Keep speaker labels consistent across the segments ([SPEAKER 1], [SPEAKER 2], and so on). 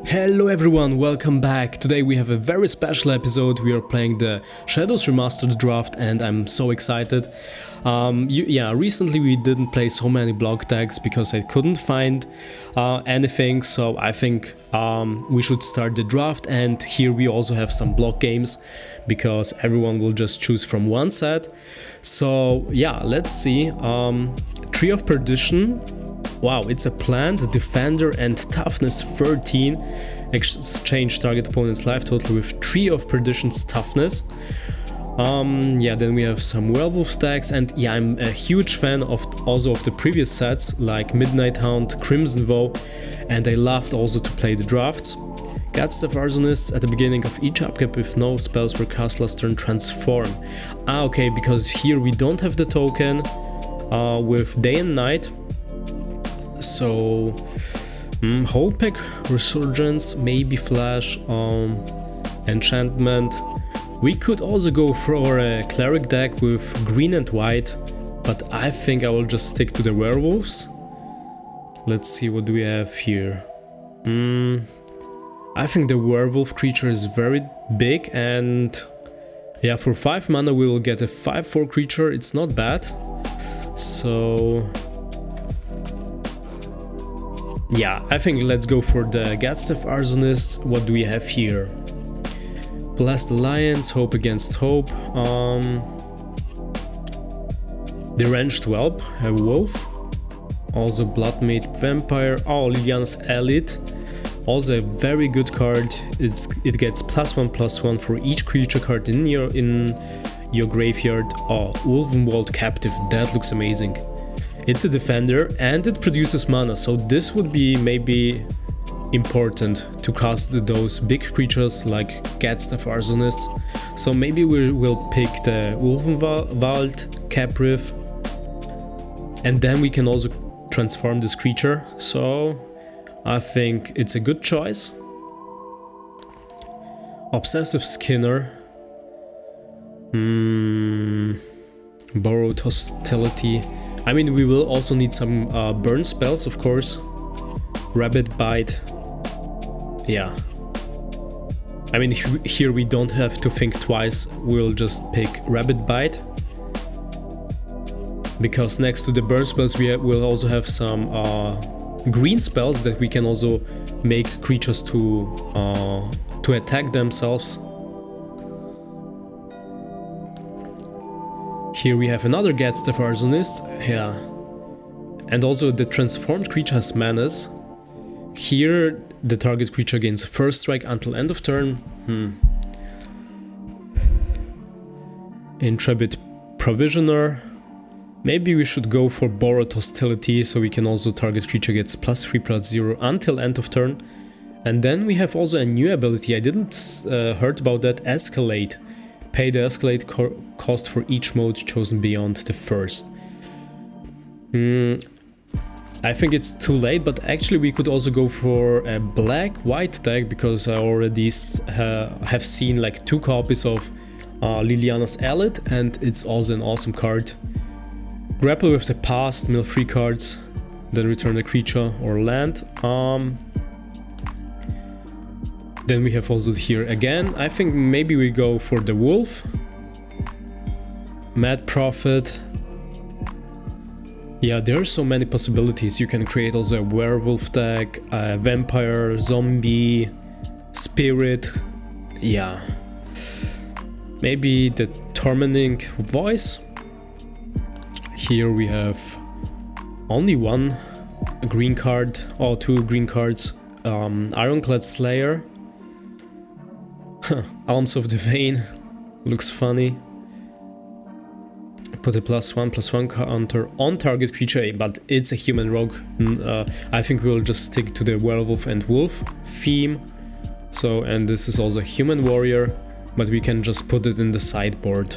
[SPEAKER 1] Hello everyone, welcome back. Today we have a very special episode. We are playing the Shadows Remastered draft and I'm so excited. Recently we didn't play so many block decks because I couldn't find anything, so I think we should start the draft. And here we also have some block games because everyone will just choose from one set. So yeah, let's see. Tree of Perdition. Wow, it's a plant, defender and toughness 13. Exchange target opponent's life total with Tree of Perdition's toughness. Then we have some Werewolf decks, and yeah, I'm a huge fan of the previous sets like Midnight Hound, Crimson Vow, and I loved also to play the drafts. Godstaff Arsonists at the beginning of each upkeep with no spells per cast last turn transform. Okay, because here we don't have the token with Day and Night. So, Holdpack, Resurgence, maybe Flash, Enchantment. We could also go for a Cleric deck with green and white, but I think I will just stick to the Werewolves. Let's see what do we have here. I think the Werewolf creature is very big, and yeah, for 5 mana we will get a 5/4 creature. It's not bad. So yeah, I think let's go for the Godstaff Arsonists. What do we have here? Blast Alliance, Hope Against Hope, Deranged Whelp, a Wolf, also Bloodmaid Vampire, Liliana's Elite, also a very good card. It gets +1/+1 for each creature card in your graveyard. Ulvenwald Captive, that looks amazing. It's a defender and it produces mana, so this would be maybe important to cast those big creatures like Godstaff Arsonists. So maybe we'll pick the Ulvenwald Captive, and then we can also transform this creature. So I think it's a good choice. Obsessive Skinner. Borrowed Hostility. I mean, we will also need some burn spells, of course. Rabbit Bite. Yeah. I mean, here we don't have to think twice. We'll just pick Rabbit Bite. Because next to the burn spells, we'll also have some green spells that we can also make creatures to attack themselves. Here we have another Godstaff Arsonist, yeah, and also the transformed creature has Menace. Here the target creature gains first strike until end of turn. Intrepid Provisioner. Maybe we should go for Borrowed Hostility, so we can also target creature gets +3/+0 until end of turn. And then we have also a new ability, I didn't heard about that, Escalate. Pay the Escalate cost for each mode chosen beyond the first. I think it's too late, but actually we could also go for a black-white deck, because I already have seen like 2 copies of Liliana's Elite, and it's also an awesome card. Grapple with the past, mill 3 cards, then return a creature or land. Then we have also here again, I think maybe we go for the Wolf. Mad Prophet. Yeah, there are so many possibilities. You can create also a Werewolf deck, a Vampire, Zombie, Spirit. Yeah. Maybe the Tormenting Voice. Here we have only one green card, or 2 green cards. Ironclad Slayer. Alms of the Vein, looks funny. Put a +1/+1 counter on target creature, but it's a human rogue. I think we'll just stick to the Werewolf and Wolf theme. So, and this is also a human warrior, but we can just put it in the sideboard.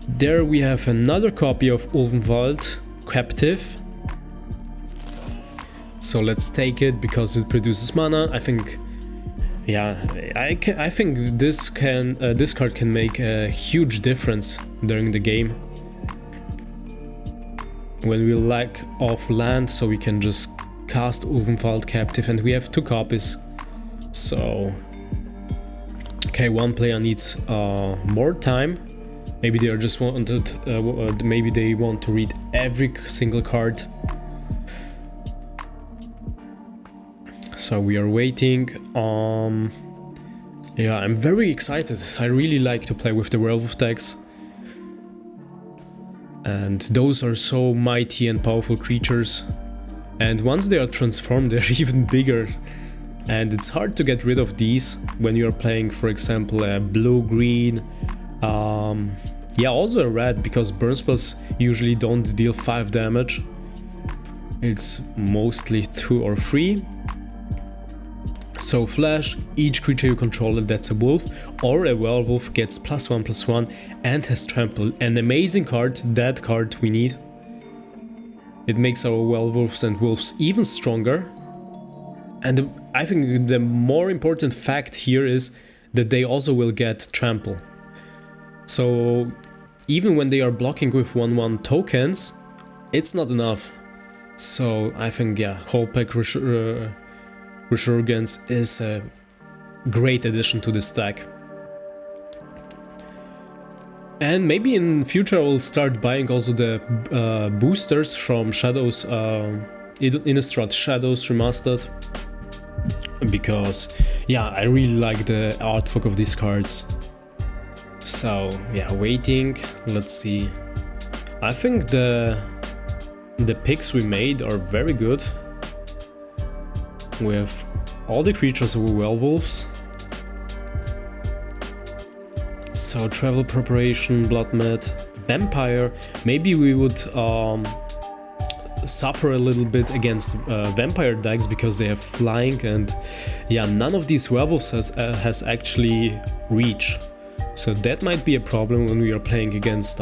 [SPEAKER 1] There we have another copy of Ulvenwald Captive. So let's take it because it produces mana. I think, yeah, I think this card can make a huge difference during the game. When we lack of land, so we can just cast Ulvenwald Captive, and we have 2 copies. So, okay, one player needs more time. Maybe they are just wanted. Maybe they want to read every single card. So we are waiting. Yeah, I'm very excited. I really like to play with the Werewolf decks. And those are so mighty and powerful creatures. And once they are transformed, they're even bigger. And it's hard to get rid of these when you're playing, for example, a blue-green. Yeah, also a red, because burn spells usually don't deal 5 damage. It's mostly 2 or 3. So flash, each creature you control that's a wolf or a werewolf gets +1/+1 and has trample. An amazing card, that card we need. It makes our werewolves and wolves even stronger. And I think the more important fact here is that they also will get trample. So even when they are blocking with 1/1 tokens, it's not enough. So I think, yeah, whole pack Resurgence is a great addition to this deck. And maybe in future I will start buying also the boosters from Shadows, Innistrad Shadows Remastered. Because, yeah, I really like the artwork of these cards. So, yeah, waiting, let's see. I think the picks we made are very good. We have all the creatures of werewolves. So travel preparation, blood mat, vampire. Maybe we would suffer a little bit against vampire decks because they have flying, and yeah, none of these werewolves has actually reach. So that might be a problem when we are playing against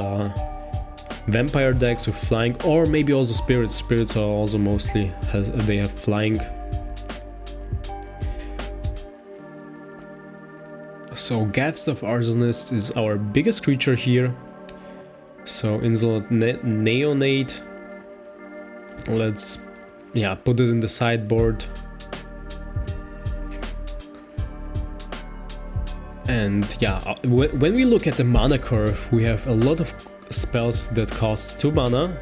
[SPEAKER 1] vampire decks with flying, or maybe also spirits. Spirits are also mostly they have flying. So Gatstaff Arsonist is our biggest creature here. So Insolent Neonate. Let's, yeah, put it in the sideboard. And yeah, when we look at the mana curve, we have a lot of spells that cost 2 mana.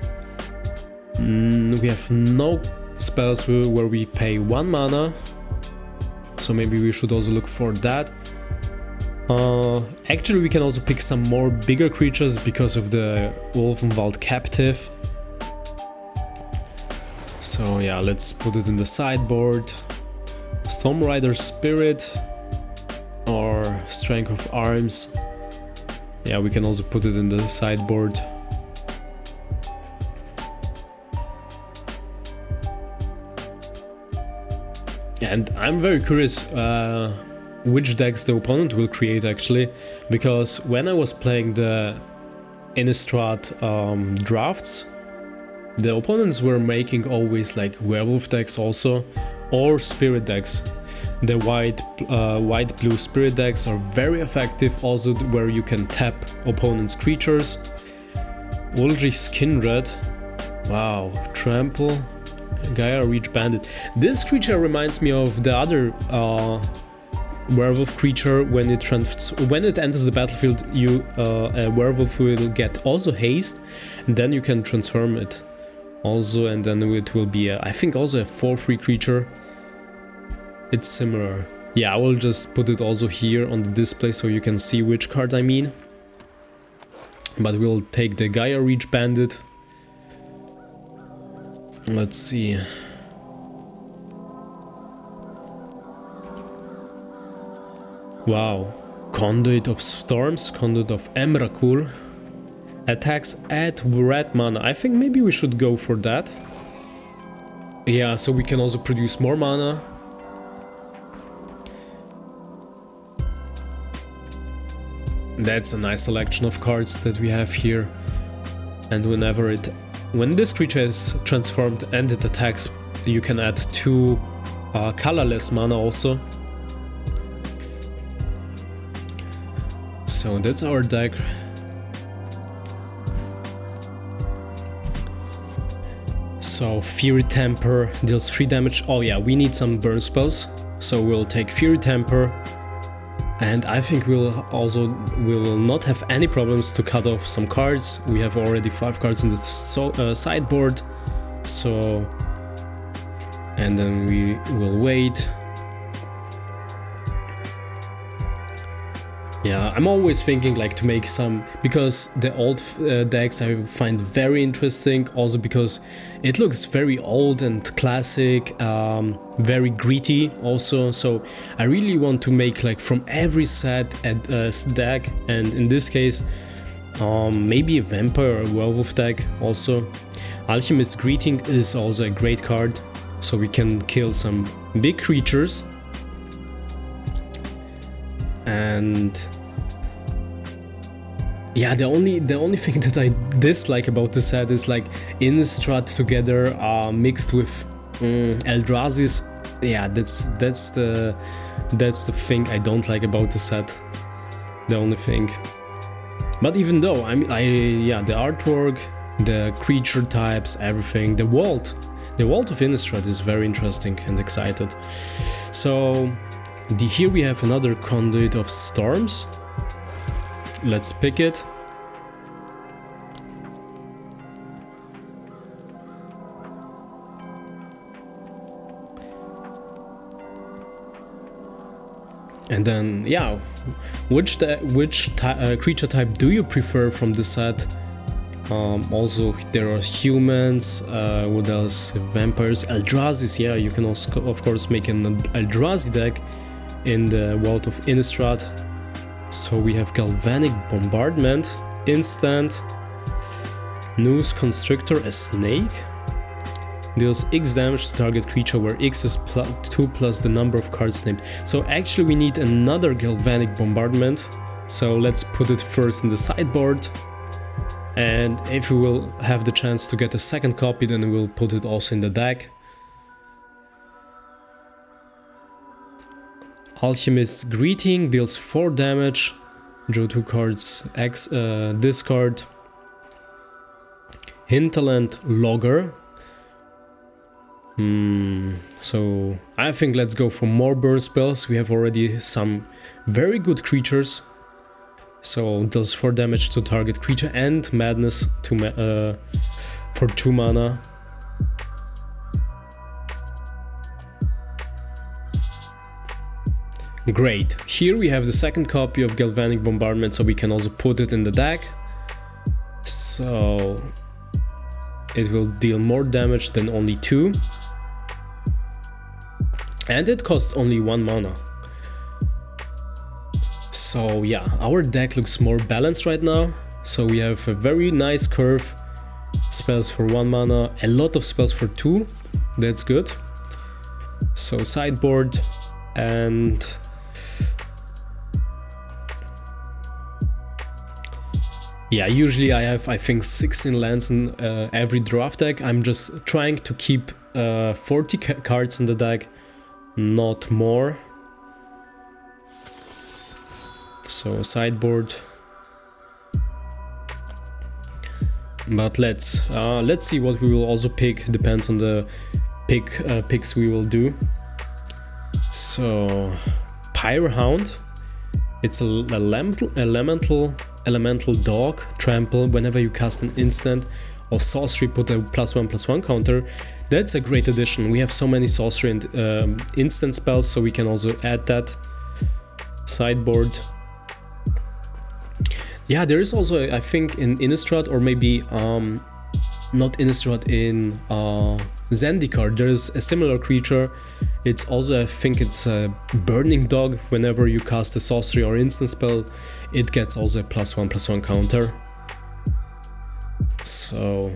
[SPEAKER 1] We have no spells where we pay 1 mana. So maybe we should also look for that. Actually, we can also pick some more bigger creatures because of the Ulvenwald Captive. So yeah, let's put it in the sideboard. Storm Rider Spirit or Strength of Arms. Yeah, we can also put it in the sideboard. And I'm very curious which decks the opponent will create actually, because when I was playing the Innistrad drafts, the opponents were making always like werewolf decks also, or spirit decks. The white-blue spirit decks are very effective, also where you can tap opponent's creatures. Ulrich's Kindred, wow, trample, Gaia Reach Bandit. This creature reminds me of the other werewolf creature. When it enters the battlefield, a werewolf will get also haste, and then you can transform it also, and then it will be I think also a 4/3 creature. It's similar. Yeah, I will just put it also here on the display so you can see which card I mean. But we'll take the Gaia Reach Bandit. Let's see. Wow, Conduit of Storms, Conduit of Emrakul. Attacks at red mana. I think maybe we should go for that. Yeah, so we can also produce more mana. That's a nice selection of cards that we have here. And when this creature is transformed and it attacks, you can add 2 colorless mana also. So that's our deck. So Fury Temper deals 3 damage. Oh yeah, we need some burn spells. So we'll take Fury Temper. And I think we will not have any problems to cut off some cards. We have already 5 cards in the sideboard. So... and then we will wait. Yeah, I'm always thinking like to make some, because the old decks I find very interesting, also because it looks very old and classic, very gritty also, so I really want to make like from every set a deck, and in this case maybe a vampire or a werewolf deck also. Alchemist Greeting is also a great card, so we can kill some big creatures. And yeah, the only thing that I dislike about the set is like Innistrad together mixed with Eldrazi's. Yeah, that's the thing I don't like about the set. The only thing. But even though yeah, the artwork, the creature types, everything, the vault of Innistrad is very interesting and excited. So here we have another Conduit of Storms. Let's pick it. And then, yeah, which creature type do you prefer from the set? Also, there are humans, what else? Vampires, Eldrazi's, yeah, you can also, of course, make an Eldrazi deck in the Vault of Innistrad. So we have Galvanic Bombardment, instant, Noose Constrictor, a snake, deals X damage to target creature where X is 2 plus the number of cards named. So actually we need another Galvanic Bombardment, so let's put it first in the sideboard. And if we will have the chance to get a second copy, then we'll put it also in the deck. Alchemist's Greeting deals 4 damage. Draw 2 cards. Discard. Hinterland Logger. So I think let's go for more burn spells. We have already some very good creatures. So deals 4 damage to target creature and Madness to for 2 mana. Great. Here we have the second copy of Galvanic Bombardment, so we can also put it in the deck. So it will deal more damage than only 2. And it costs only 1 mana. So yeah, our deck looks more balanced right now. So we have a very nice curve. Spells for 1 mana, a lot of spells for 2. That's good. So sideboard, and yeah, usually I have, I think, 16 lands in every draft deck. I'm just trying to keep 40 cards in the deck, not more. So sideboard. But let's see what we will also pick. Depends on the picks we will do. So Pyrohound. It's a elemental dog. Trample. Whenever you cast an instant or sorcery, put a +1/+1 counter. That's a great addition. We have so many sorcery and instant spells, so we can also add that. Sideboard. Yeah, there is also, I think, in Innistrad, or maybe not Innistrad, in Zendikar, there is a similar creature. It's also, I think it's a burning dog. Whenever you cast a sorcery or instant spell, it gets also a +1/+1 counter. So...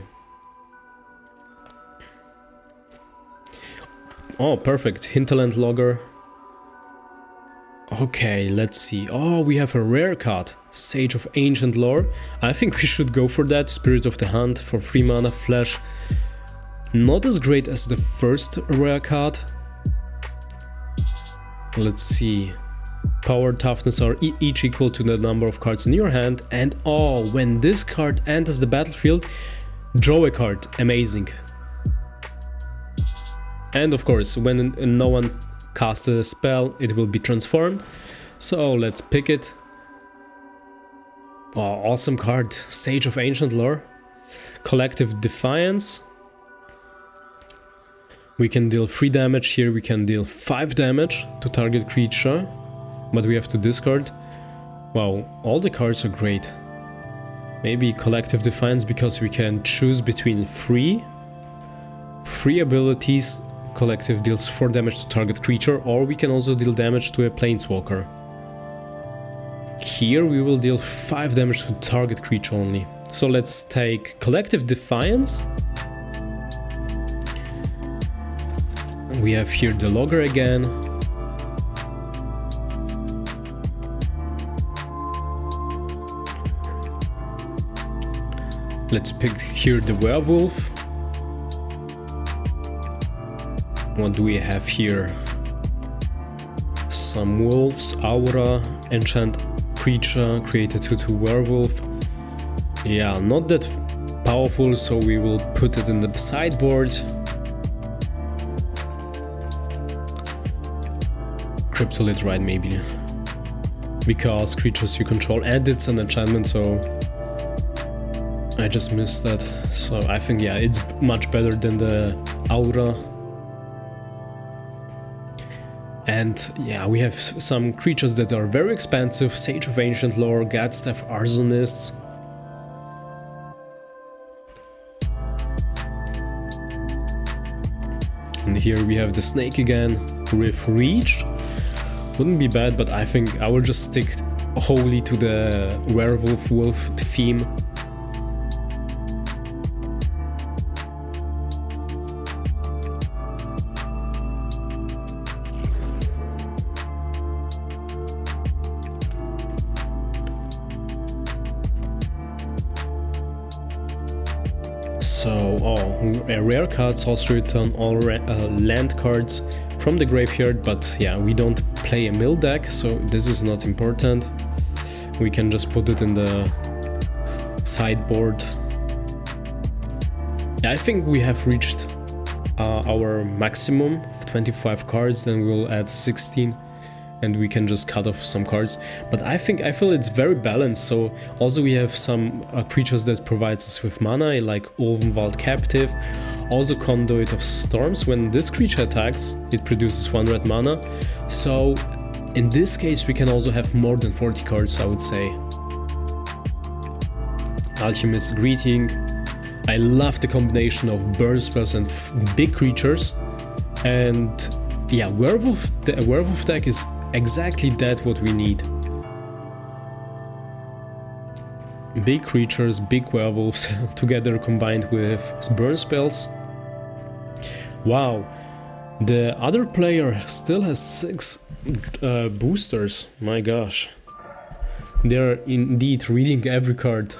[SPEAKER 1] oh, perfect. Hinterland Logger. Okay, let's see. Oh, we have a rare card. Sage of Ancient Lore. I think we should go for that. Spirit of the Hunt for 3 mana, flash. Not as great as the first rare card. Let's see. Power, toughness are each equal to the number of cards in your hand. And oh, when this card enters the battlefield, draw a card. Amazing. And of course, when no one casts a spell, it will be transformed. So let's pick it. Oh, awesome card. Sage of Ancient Lore. Collective Defiance. We can deal 3 damage here, we can deal 5 damage to target creature, but we have to discard. Wow, all the cards are great. Maybe Collective Defiance because we can choose between 3 abilities. Collective deals 4 damage to target creature, or we can also deal damage to a planeswalker. Here we will deal 5 damage to target creature only. So let's take Collective Defiance. We have here the Logger again. Let's pick here the Werewolf. What do we have here? Some wolves, aura, enchant creature, create a 2/2 werewolf. Yeah, not that powerful, so we will put it in the sideboard. Cryptolith, right, maybe. Because creatures you control, and it's an enchantment, so I just missed that. So I think, yeah, it's much better than the aura. And yeah, we have some creatures that are very expensive. Sage of Ancient Lore, Gadstaff, Arsonists. And here we have the Snake again with Reach. Wouldn't be bad, but I think I will just stick wholly to the Werewolf Wolf theme. So, rare cards also return all land cards from the graveyard, but yeah, we don't play a mill deck, so this is not important. We can just put it in the sideboard. Yeah, I think we have reached our maximum of 25 cards, then we'll add 16 and we can just cut off some cards. But I feel it's very balanced. So also we have some creatures that provides us with mana, like Ulvenwald Captive, also Conduit of Storms. When this creature attacks, it produces 1 red mana. So in this case we can also have more than 40 cards, I would say. Alchemist's Greeting. I love the combination of burn spells and big creatures. And yeah, the werewolf deck is exactly that what we need. Big creatures, big werewolves together combined with burn spells. Wow, the other player still has 6 boosters, my gosh. They're indeed reading every card.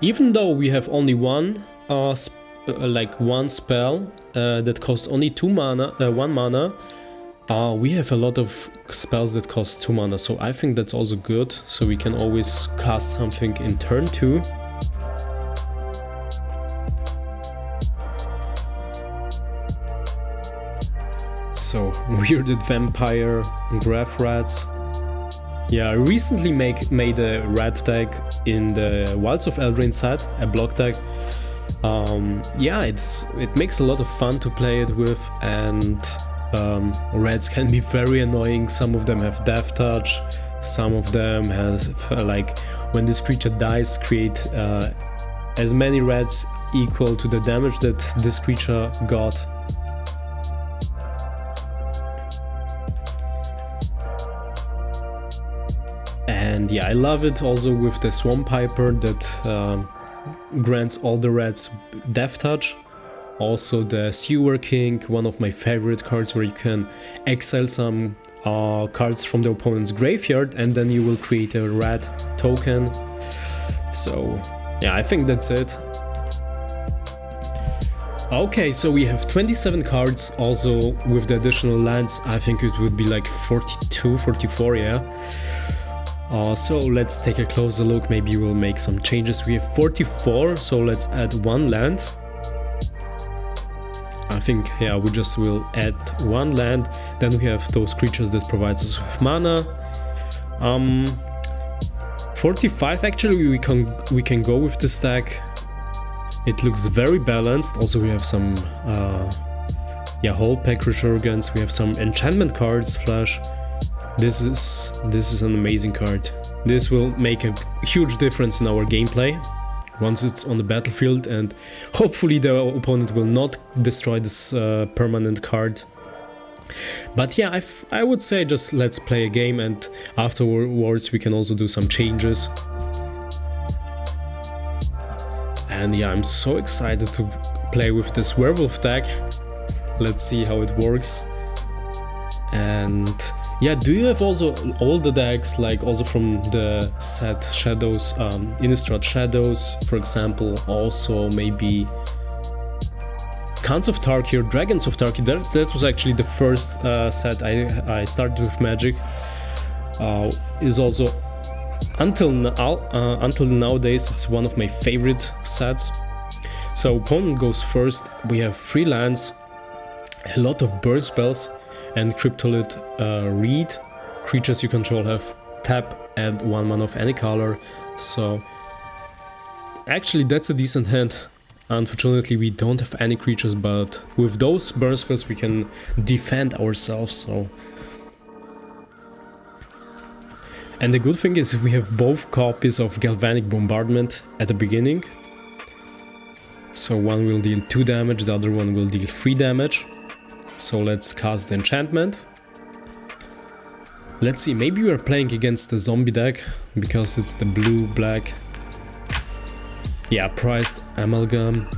[SPEAKER 1] Even though we have only one spell that costs only 1 mana, we have a lot of spells that cost 2 mana, so I think that's also good, so we can always cast something in turn 2. So, Weirded Vampire, Graph Rats. Yeah, I recently made a rat deck in the Wilds of Eldraine set, a block deck. Yeah, it makes a lot of fun to play it with, and rats can be very annoying. Some of them have Death Touch, some of them has like when this creature dies, create as many rats equal to the damage that this creature got. And yeah, I love it also with the Swamp Piper that grants all the rats Death Touch. Also the Sewer King, one of my favorite cards, where you can exile some cards from the opponent's graveyard and then you will create a rat token. So yeah, I think that's it. Okay, so we have 27 cards. Also with the additional lands, I think it would be like 42, 44, yeah. So let's take a closer look, maybe we'll make some changes. We have 44, so let's add 1 land. I think, yeah, we just will add 1 land. Then we have those creatures that provides us with mana. 45, actually we can go with this deck. It looks very balanced. Also we have some whole pack resurgence, we have some enchantment cards, flash. This is an amazing card. This will make a huge difference in our gameplay once it's on the battlefield, and hopefully the opponent will not destroy this permanent card. But yeah, I would say just let's play a game, and afterwards we can also do some changes. And yeah, I'm so excited to play with this Werewolf deck. Let's see how it works. And yeah, do you have also all the decks, like also from the set Shadows, Innistrad Shadows, for example, also maybe Khans of Tarkir or Dragons of Tarkir? That was actually the first set I started with Magic. Is also until nowadays it's one of my favorite sets. So opponent goes first. We have 3 lands, a lot of burn spells, and Cryptolith Reed. Creatures you control have tap and 1 mana of any color. So actually that's a decent hand. Unfortunately we don't have any creatures, but with those burn spells we can defend ourselves. So, and the good thing is we have both copies of Galvanic Bombardment at the beginning. So one will deal 2 damage, the other one will deal 3 damage. So let's cast the enchantment. Let's see, maybe we are playing against the zombie deck because it's the blue-black. Yeah, Prized Amalgam.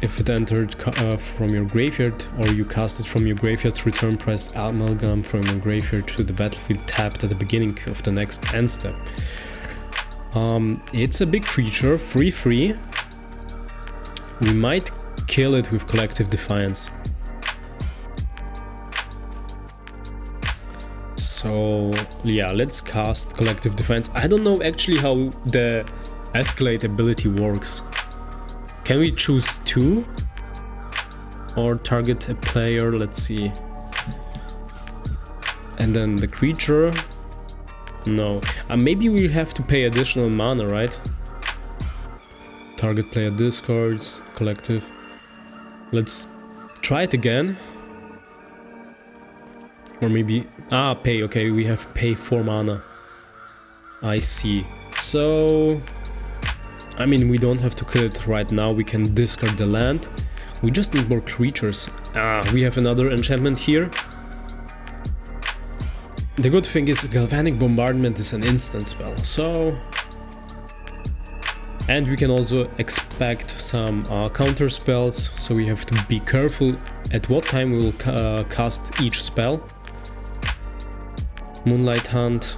[SPEAKER 1] If it entered from your graveyard or you cast it from your graveyard, return Prized Amalgam from your graveyard to the battlefield tapped at the beginning of the next end step. It's a big creature, 3/3. We might kill it with Collective Defiance. So yeah, let's cast Collective Defense. I don't know actually how the Escalate ability works. Can we choose 2? Or target a player, let's see. And then the creature? No. Maybe we have to pay additional mana, right? Target player discards, collective. Let's try it again. Or maybe... pay, okay, we have pay 4 mana. I see. So... I mean, we don't have to kill it right now, we can discard the land. We just need more creatures. We have another enchantment here. The good thing is Galvanic Bombardment is an instant spell, so... And we can also expect some counter spells, so we have to be careful at what time we will cast each spell. Moonlight Hunt.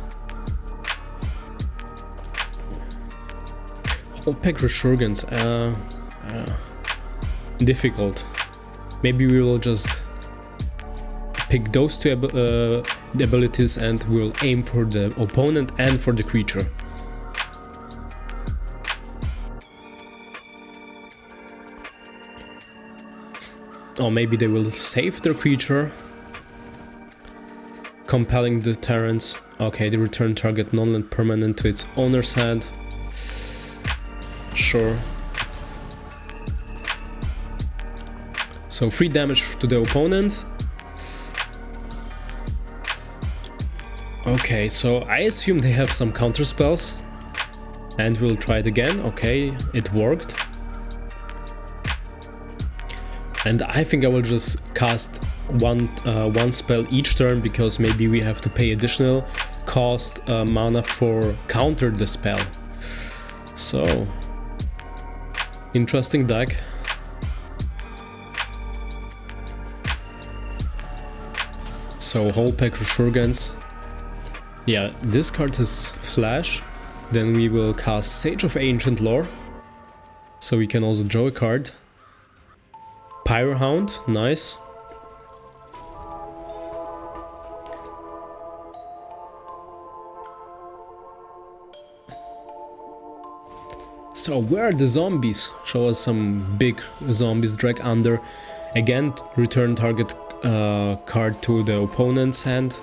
[SPEAKER 1] Opaque Resurgence. Difficult. Maybe we will just pick those 2 abilities and we'll aim for the opponent and for the creature. Or maybe they will save their creature. Compelling Deterrence. Okay, they return target non-land permanent to its owner's hand. Sure. So 3 damage to the opponent. Okay, so I assume they have some counter spells. And we'll try it again. Okay, it worked. And I think I will just cast one spell each turn, because maybe we have to pay additional cost mana for counter the spell. So, interesting deck. So whole pack Resurgence. Yeah, this card has Flash. Then we will cast Sage of Ancient Lore. So we can also draw a card. Pyrohound, nice. So where are the zombies? Show us some big zombies. Drag under. Again, return target card to the opponent's hand.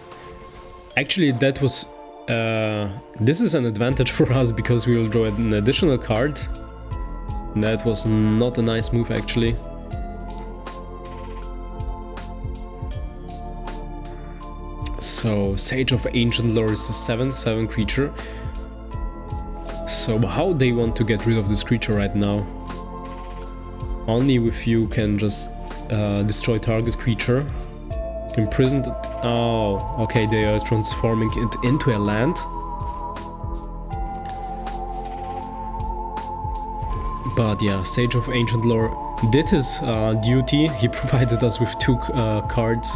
[SPEAKER 1] Actually, that was... this is an advantage for us because we will draw an additional card. That was not a nice move actually. So Sage of Ancient Lore is a 7/7 creature. So how they want to get rid of this creature right now? Only if you can just destroy target creature. Imprisoned. Oh, okay, they are transforming it into a land. But yeah, Sage of Ancient Lore did his duty. He provided us with 2 cards.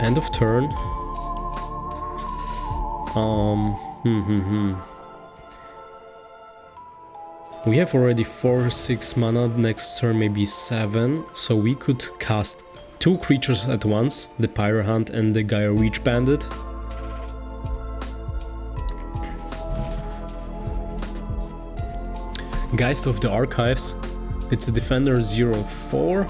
[SPEAKER 1] End of turn. We have already 4/6 mana, next turn maybe 7, so we could cast 2 creatures at once, the Pyrohunt and the Gaia Reach Bandit. Geist of the Archives, it's a defender 0/4.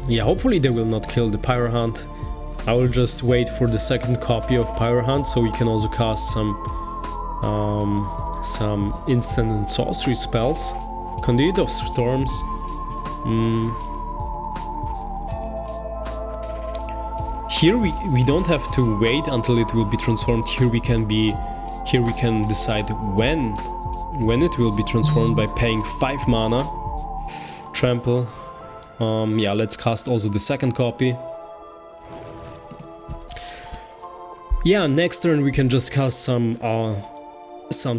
[SPEAKER 1] Yeah, hopefully they will not kill the Pyrohunt. I will just wait for the second copy of Pyrohunt so we can also cast some instant and sorcery spells. Conduit of Storms. Here we don't have to wait until it will be transformed. Here we can decide when it will be transformed by paying 5 mana. Trample. Yeah, let's cast also the second copy. Yeah, next turn we can just cast some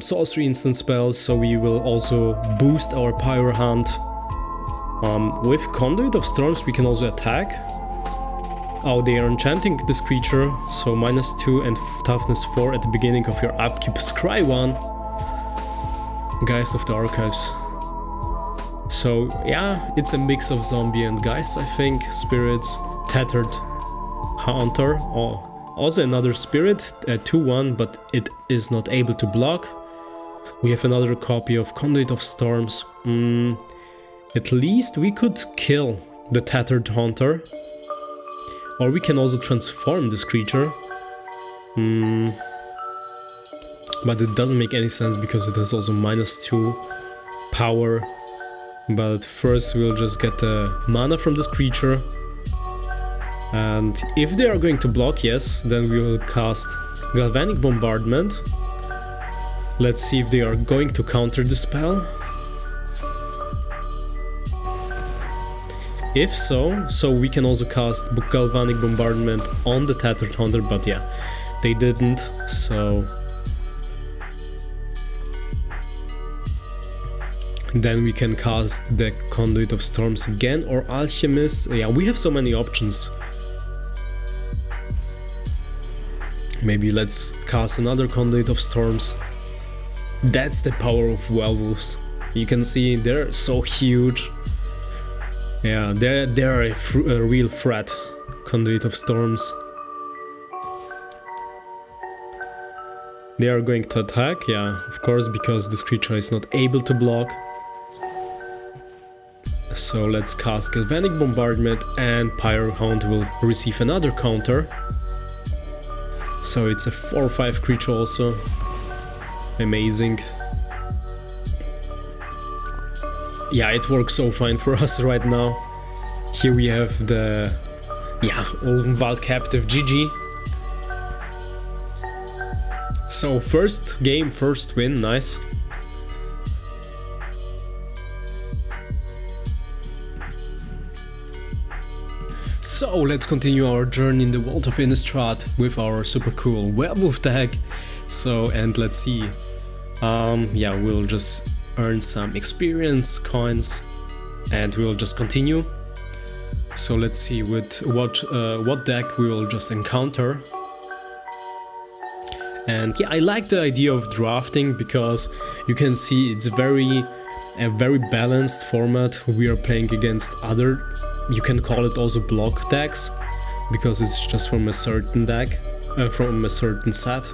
[SPEAKER 1] sorcery instant spells, so we will also boost our Pyrohunt. With Conduit of Storms we can also attack. Oh, they are enchanting this creature, so -2 and toughness 4 at the beginning of your upkeep. Scry 1. Geist of the Archives. So yeah, it's a mix of zombie and geist, I think. Spirits, Tattered Hunter, also another spirit, 2/1, but it is not able to block. We have another copy of Conduit of Storms. At least we could kill the Tattered Hunter. Or we can also transform this creature. But it doesn't make any sense because it has also -2 power. But first we'll just get the mana from this creature. And if they are going to block, yes, then we will cast Galvanic Bombardment. Let's see if they are going to counter the spell. If so we can also cast Galvanic Bombardment on the Tattered Hunter, but yeah, they didn't, so... Then we can cast the Conduit of Storms again, or Alchemist. Yeah, we have so many options. Maybe let's cast another Conduit of Storms. That's the power of werewolves. You can see they're so huge. Yeah, they're a real threat. Conduit of Storms. They are going to attack, yeah, of course, because this creature is not able to block. So let's cast Galvanic Bombardment and Pyrohunt will receive another counter. So it's a 4/5 creature also. Amazing. Yeah, it works so fine for us right now. Here we have the... yeah, Ulvenwald Captive, GG. So first game, first win, nice. So let's continue our journey in the world of Innistrad with our super cool werewolf deck. So, and let's see. Yeah, we'll just earn some experience coins and we'll just continue. So let's see with what deck we will just encounter. And yeah, I like the idea of drafting because you can see it's very a very balanced format. We are playing against other, you can call it also block decks, because it's just from a certain deck, from a certain set.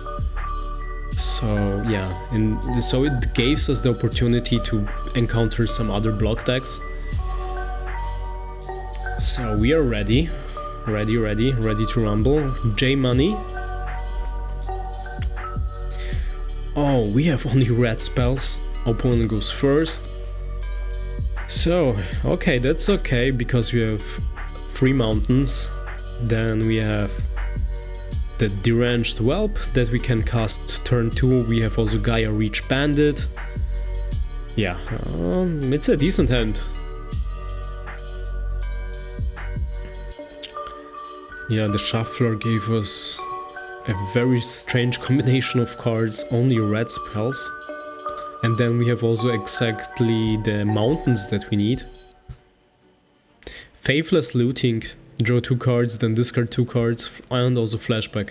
[SPEAKER 1] So yeah, and so it gives us the opportunity to encounter some other block decks. So we are ready to rumble. J Money. Oh, we have only red spells. Opponent goes first. So, okay, that's okay, because we have 3 mountains. Then we have the Deranged Whelp that we can cast turn 2. We have also Gaia Reach Bandit. Yeah, it's a decent hand. Yeah, the Shuffler gave us a very strange combination of cards, only red spells. And then we have also exactly the mountains that we need. Faithless Looting, draw 2 cards, then discard 2 cards, and also Flashback.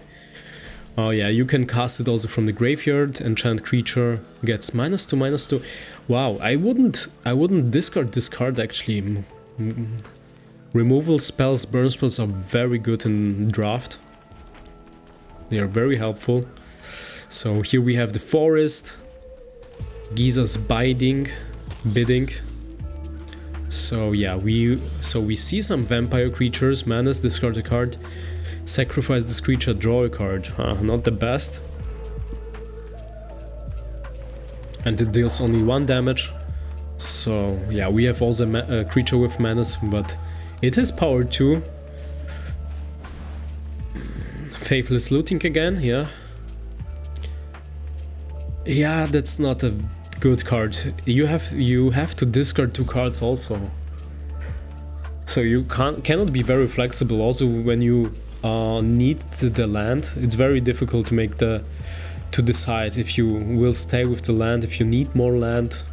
[SPEAKER 1] Oh yeah, you can cast it also from the graveyard. Enchant creature gets -2/-2. Wow, I wouldn't discard this card actually. Removal spells, burn spells are very good in draft. They are very helpful. So here we have the Forest, Giza's Bidding. So yeah, we see some vampire creatures. Manas, discard a card. Sacrifice this creature, draw a card. Not the best. And it deals only 1 damage. So yeah, we have also a creature with Manas, but it is power 2. Faithless Looting again, yeah. Yeah, that's not a good card. You have to discard 2 cards also. So you cannot be very flexible. Also, when you need the land, it's very difficult to decide if you will stay with the land, if you need more land,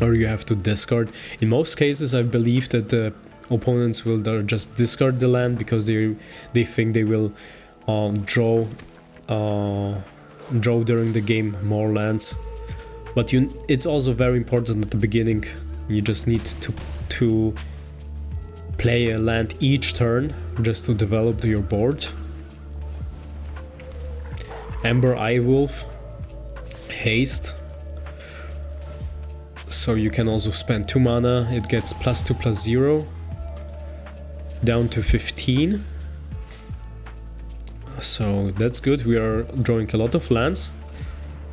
[SPEAKER 1] or you have to discard. In most cases, I believe that the opponents will just discard the land because they think they will draw during the game more lands. But it's also very important at the beginning. You just need to play a land each turn just to develop your board. Ember Eyewolf, haste. So you can also spend 2 mana. It gets +2/+0 down to 15. So that's good. We are drawing a lot of lands.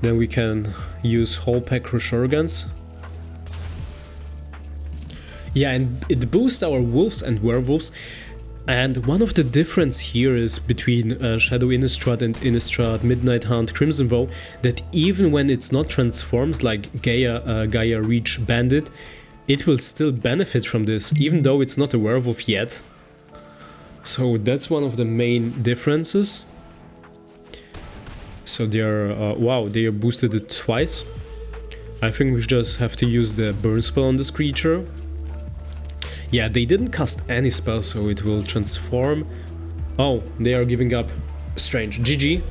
[SPEAKER 1] Then we can use Whole Pack Resurgence. Yeah, and it boosts our wolves and werewolves. And one of the difference here is between Shadow Innistrad and Innistrad Midnight Hunt Crimson Vow, that even when it's not transformed like Gaia Reach Bandit, it will still benefit from this, even though it's not a werewolf yet. So that's one of the main differences. So they are, wow, they are boosted it twice. I think we just have to use the burn spell on this creature. Yeah, they didn't cast any spell, so it will transform. Oh, they are giving up. Strange. GG.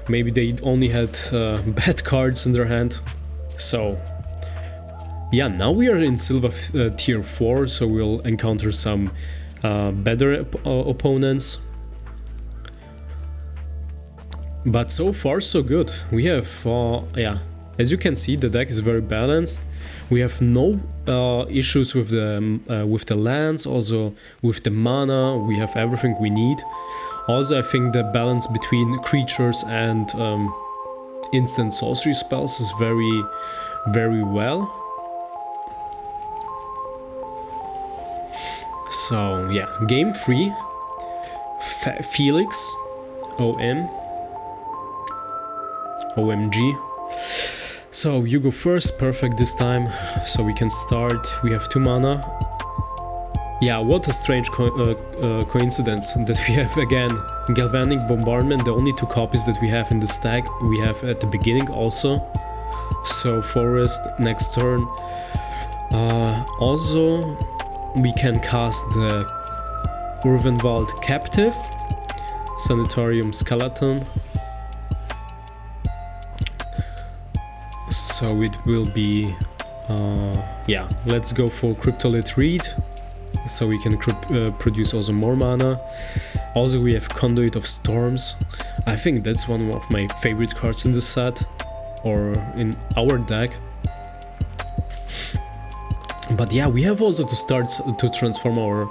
[SPEAKER 1] Maybe they only had bad cards in their hand. So yeah, now we are in Silver tier 4, so we'll encounter some better opponents. But so far so good. We have, yeah, as you can see, the deck is very balanced. We have no issues with the lands, also with the mana. We have everything we need. Also, I think the balance between creatures and instant sorcery spells is very, very well. So yeah, game 3. Felix, OMG. So you go first, perfect this time, so we can start. We have 2 mana. Yeah, what a strange coincidence that we have again Galvanic Bombardment, the only 2 copies that we have in the stack. We have at the beginning also. So Forest next turn. Also we can cast the Urvenwald Captive, Sanatorium Skeleton. So it will be, yeah, let's go for Cryptolith Reed, so we can produce also more mana. Also we have Conduit of Storms. I think that's one of my favorite cards in the set, or in our deck. But yeah, we have also to start to transform our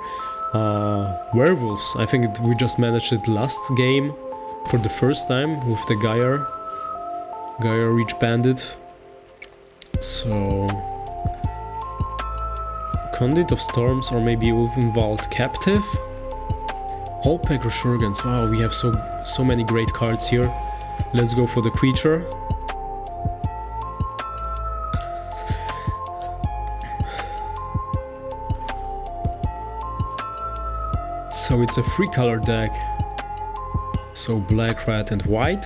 [SPEAKER 1] werewolves. I think we just managed it last game for the first time with the Gaia Reach Bandit. So Conduit of Storms, or maybe Ulvenwald Captive. Holpack Resurgence. Wow, we have so many great cards here. Let's go for the creature. So it's a 3-color deck. So black, red and white.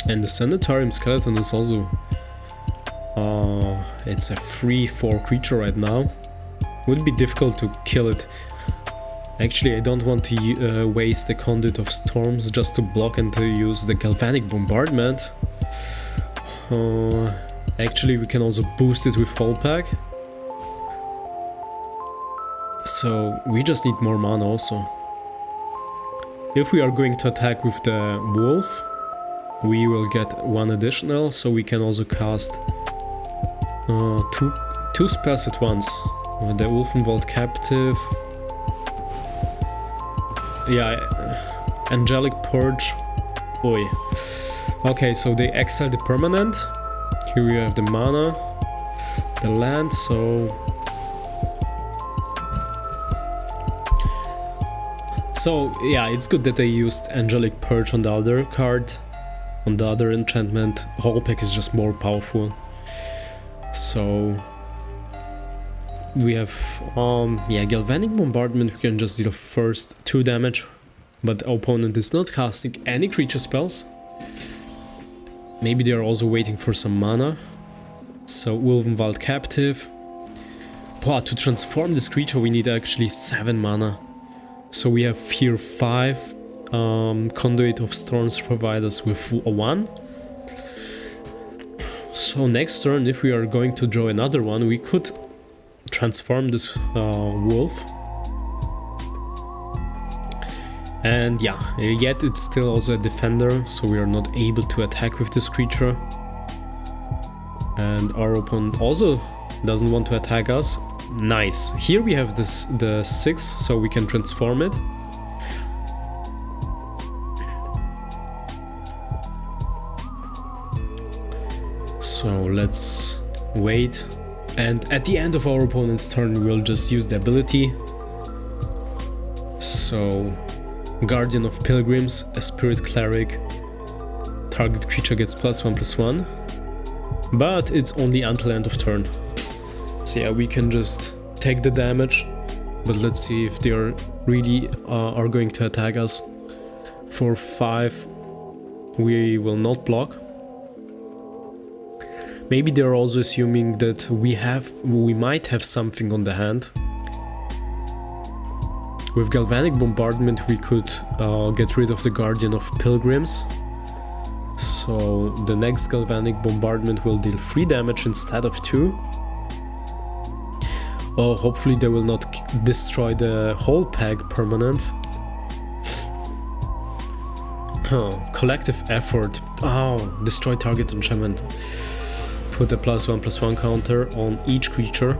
[SPEAKER 1] And the Sanitarium Skeleton is also... it's a 3/4 creature right now. Would be difficult to kill it. Actually, I don't want to waste the Conduit of Storms just to block and to use the Galvanic Bombardment. Actually, we can also boost it with Holpack. So we just need more mana also. If we are going to attack with the Wolf, we will get 1 additional, so we can also cast two spells at once. The Ulvenwald Captive. Yeah, Angelic Purge. Oi. Okay, so they exile the permanent. Here we have the mana, the land, so yeah, it's good that they used Angelic Purge on the other card. On the other enchantment, Holpack is just more powerful. So we have yeah, Galvanic Bombardment. We can just deal first 2 damage, but the opponent is not casting any creature spells. Maybe they are also waiting for some mana. So Ulvenwald Captive. Wow, to transform this creature we need actually 7 mana. So we have here 5. Conduit of Storms provide us with 1. So next turn, if we are going to draw another one, we could transform this wolf. And yeah, yet it's still also a defender, so we are not able to attack with this creature. And our opponent also doesn't want to attack us. Nice. Here we have the 6, so we can transform it. So let's wait, and at the end of our opponent's turn we'll just use the ability. So Guardian of Pilgrims, a Spirit Cleric. Target creature gets +1/+1, but it's only until end of turn. So yeah, we can just take the damage, but let's see if they are really are going to attack us. For 5 we will not block. Maybe they're also assuming that we might have something on the hand. With Galvanic Bombardment we could get rid of the Guardian of Pilgrims. So the next Galvanic Bombardment will deal 3 damage instead of 2. Oh, hopefully they will not destroy the Holpack permanent. Collective Effort. Oh, destroy target enchantment. Put a +1/+1 counter on each creature.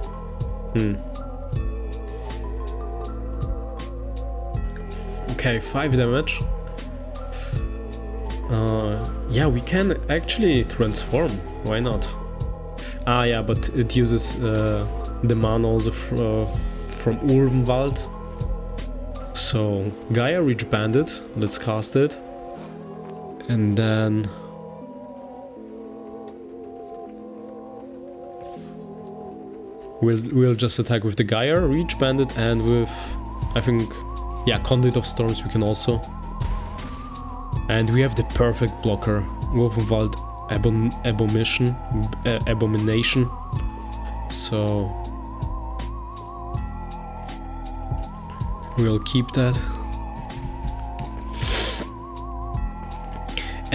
[SPEAKER 1] Okay, 5 damage. Yeah, we can actually transform. Why not? Ah, yeah, but it uses the mana also from Ulvenwald. So Gaia Reach Bandit. Let's cast it, and then we'll just attack with the Gaia Reach Bandit, and with, I think, yeah, Conduit of Storms we can also. And we have the perfect blocker, Wolfenwald Abomination. So we'll keep that.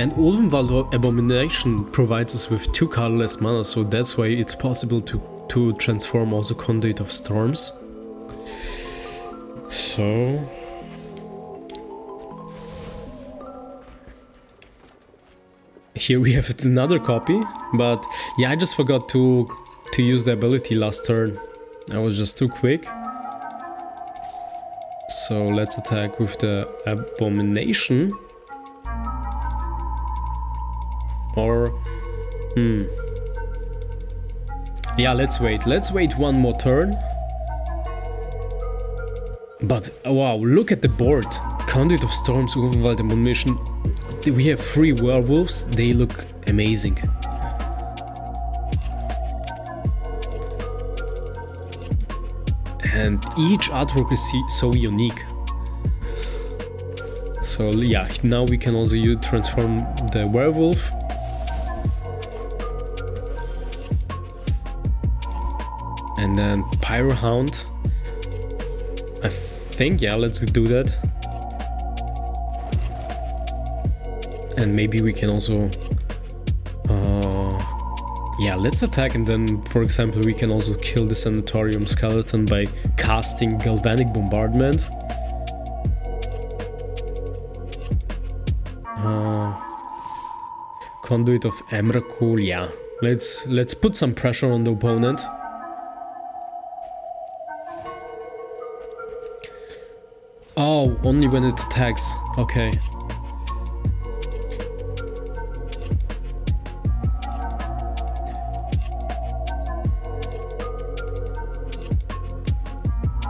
[SPEAKER 1] And Ulvenwald Abomination provides us with 2 colorless mana, so that's why it's possible to transform also Conduit of Storms. So... here we have another copy, but yeah, I just forgot to use the ability last turn. I was just too quick. So let's attack with the Abomination. Or... yeah, let's wait one more turn. But wow, look at the board. Conduit of Storms, Ulvenwald Abomination. We have 3 werewolves, they look amazing. And each artwork is so unique. So yeah, now we can also transform the werewolf. And then Pyrohound. I think, yeah, let's do that. And maybe we can also... yeah, let's attack, and then, for example, we can also kill the Sanatorium Skeleton by casting Galvanic Bombardment. Conduit of Emrakul, yeah. Let's put some pressure on the opponent. Oh, only when it attacks. Okay.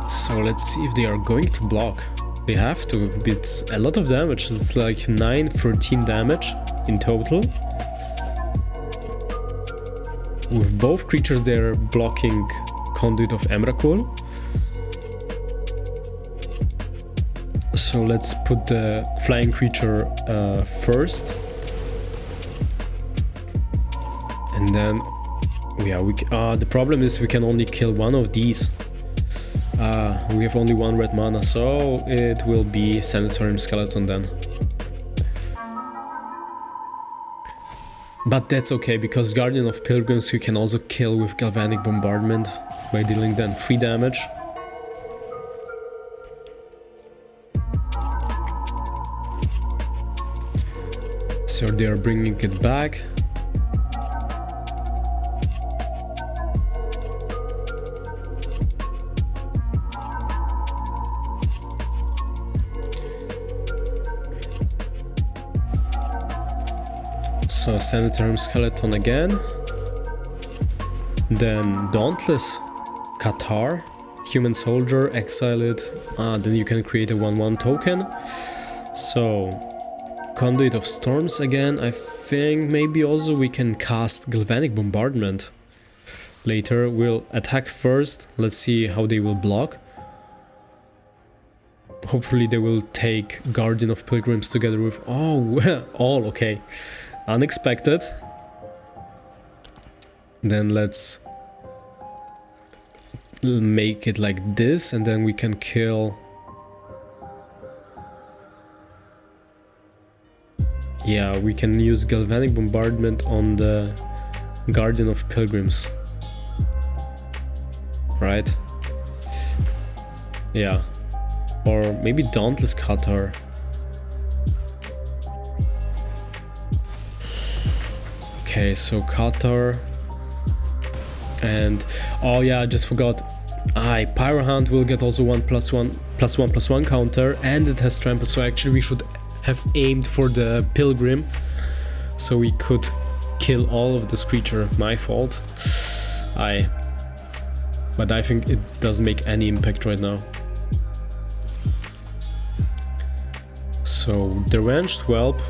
[SPEAKER 1] So let's see if they are going to block. They have to. It's a lot of damage. It's like 13 damage in total. With both creatures they're blocking Conduit of Emrakul. So let's put the flying creature first. And then, yeah, the problem is we can only kill one of these. We have only 1 red mana, so it will be Sanatorium Skeleton then. But that's okay, because Guardian of Pilgrims you can also kill with Galvanic Bombardment by dealing then 3 damage. So they are bringing it back. So Sanatorium Skeleton again. Then Dauntless Qatar, Human Soldier, exile it. Then you can create a 1/1 token. So Conduit of Storms again. I think maybe also we can cast Galvanic Bombardment. Later we'll attack first. Let's see how they will block. Hopefully they will take Guardian of Pilgrims together with... oh, all okay. Unexpected. Then let's make it like this, and then we can kill... yeah, we can use Galvanic Bombardment on the Guardian of Pilgrims. Right? Yeah. Or maybe Dauntless Qatar. Okay, so Qatar. And oh yeah, I just forgot. Pyrohound will get also 1+1/+1/+1 counter, and it has trample, so actually we should have aimed for the Pilgrim so we could kill all of this creature. My fault. But I think it doesn't make any impact right now. So the Ranged Whelp,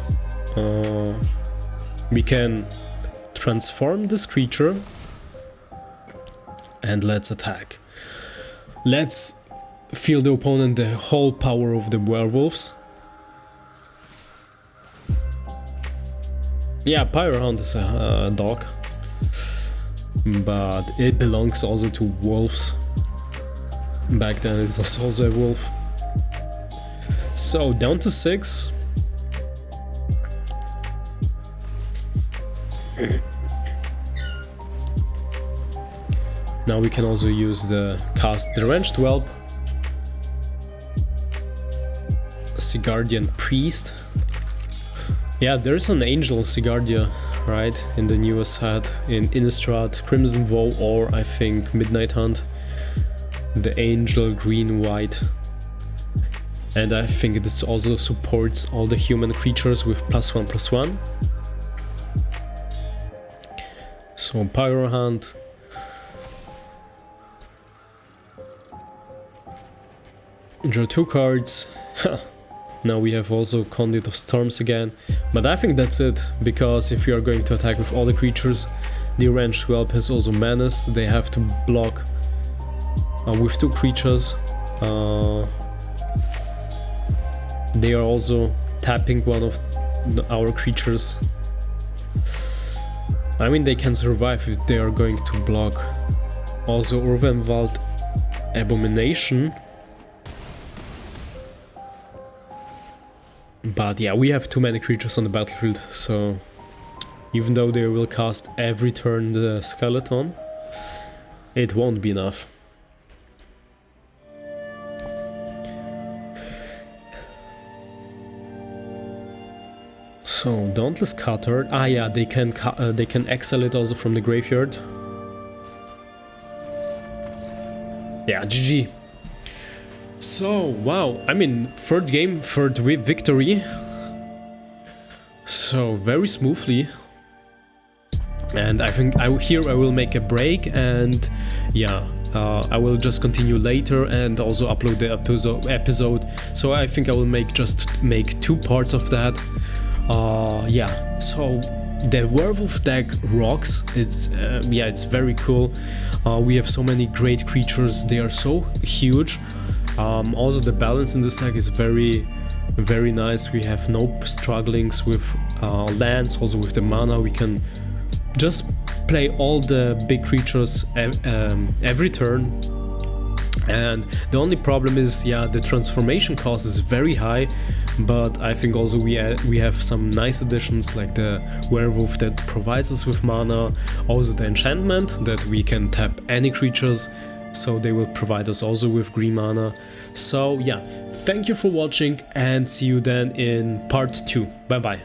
[SPEAKER 1] we can transform this creature and let's attack. Let's feel the opponent the whole power of the werewolves. Yeah, Pyrohound is a dog, but it belongs also to wolves. Back then it was also a wolf. So down to 6. Now we can also use the cast the Ranged Whelp, Sigardian Priest. Yeah, there's an Angel Sigardia, right, in the newest set, in Innistrad, Crimson Vow, or I think Midnight Hunt. The Angel green-white. And I think this also supports all the human creatures with +1/+1. So Pyro Hunt. Draw 2 cards. Now we have also Conduit of Storms again. But I think that's it, because if you are going to attack with all the creatures, the Ranged Whelp has also Menace. They have to block with 2 creatures. They are also tapping one of our creatures. I mean, they can survive if they are going to block. Also Urvenwald Abomination. But yeah, we have too many creatures on the battlefield, so even though they will cast every turn the skeleton, it won't be enough. So Dauntless Cutter. Ah yeah, they can exile it also from the graveyard. Yeah, GG. So wow, I mean, third game, third victory. So very smoothly. And I think here I will make a break, and yeah, I will just continue later and also upload the episode. So I think I will just make 2 parts of that. Yeah, so the Werewolf deck rocks. It's yeah, it's very cool. We have so many great creatures. They are so huge. Also the balance in this deck is very nice. We have no strugglings with lands. Also with the mana, we can just play all the big creatures every turn. And the only problem is, yeah, the transformation cost is very high, but I think also we have some nice additions like the Werewolf that provides us with mana, also the enchantment that we can tap any creatures, so they will provide us also with green mana. So yeah, thank you for watching and see you then in part 2. Bye bye.